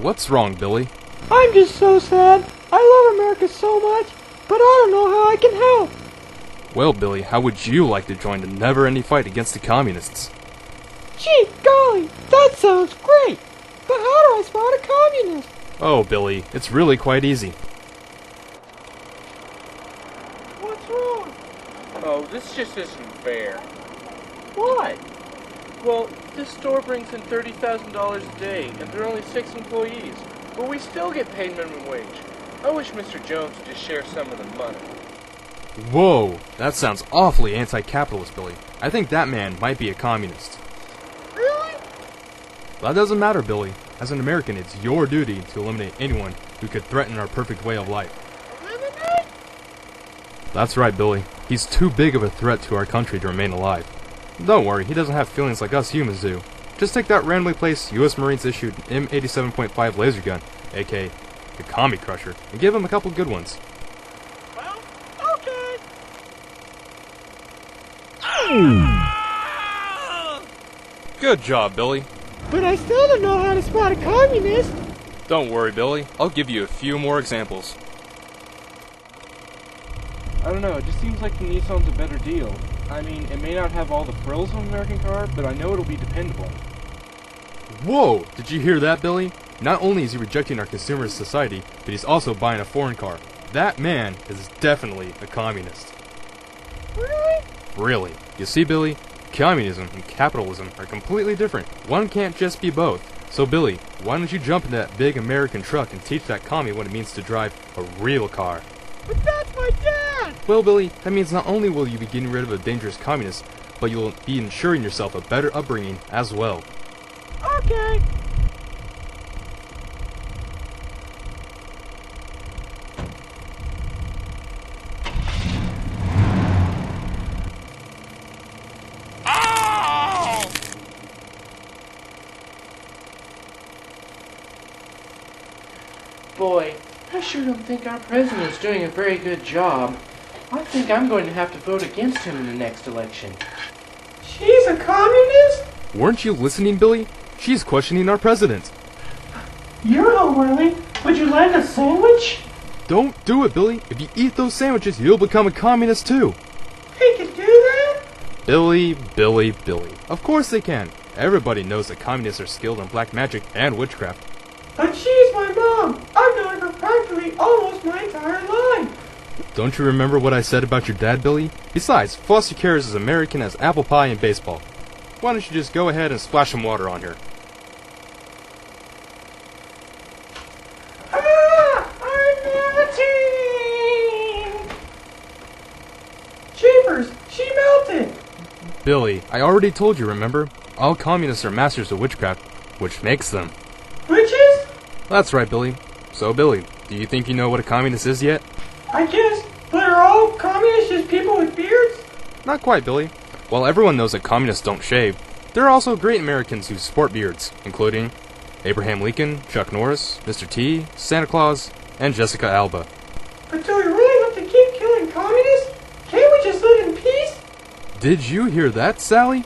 What's wrong, Billy? I'm just so sad. I love America so much, but I don't know how I can help. Well, Billy, how would you like to join the never-ending fight against the communists? Gee golly, that sounds great. But how do I spot a communist? Oh, Billy, it's really quite easy. What's wrong? Oh, this just isn't fair. Why? Well, this store brings in $30,000 a day, and there are only 6 employees, but we still get paid minimum wage. I wish Mr. Jones would just share some of the money. Whoa, that sounds awfully anti-capitalist, Billy. I think that man might be a communist. Really? That doesn't matter, Billy. As an American, it's your duty to eliminate anyone who could threaten our perfect way of life. Eliminate? That's right, Billy. He's too big of a threat to our country to remain alive. Don't worry, he doesn't have feelings like us humans do. Just take that randomly placed U.S. Marines issued M87.5 laser gun, aka the Commie Crusher, and give him a couple good ones. Well, okay. Good job, Billy. But I still don't know how to spot a communist. Don't worry, Billy. I'll give you a few more examples. I don't know, it just seems like the Nissan's a better deal. I mean, it may not have all the frills of an American car, but I know it'll be dependable. Whoa! Did you hear that, Billy? Not only is he rejecting our consumerist society, but he's also buying a foreign car. That man is definitely a communist. Really? Really. You see, Billy? Communism and capitalism are completely different. One can't just be both. So, Billy, why don't you jump into that big American truck and teach that commie what it means to drive a real car? But that's my dad! Well, Billy, that means not only will you be getting rid of a dangerous communist, but you'll be ensuring yourself a better upbringing as well. Okay. Boy, I sure don't think our president's doing a very good job. I think I'm going to have to vote against him in the next election. She's a communist? Weren't you listening, Billy? She's questioning our president. You're unwilling. Would you like a sandwich? Don't do it, Billy. If you eat those sandwiches, you'll become a communist too. They can do that? Billy. Of course they can. Everybody knows that communists are skilled in black magic and witchcraft. But she's my mom. I've known her practically almost my entire life. Don't you remember what I said about your dad, Billy? Besides, foster care is as American as apple pie and baseball. Why don't you just go ahead and splash some water on her? Ah! I'm melting! Jeepers! She melted! Billy, I already told you, remember? All communists are masters of witchcraft, which makes them. Witches? That's right, Billy. So, Billy, do you think you know what a communist is yet? I guess. But are all communists just people with beards? Not quite, Billy. While everyone knows that communists don't shave, there are also great Americans who sport beards, including Abraham Lincoln, Chuck Norris, Mr. T, Santa Claus, and Jessica Alba. But do we really have to keep killing communists? Can't we just live in peace? Did you hear that, Sally?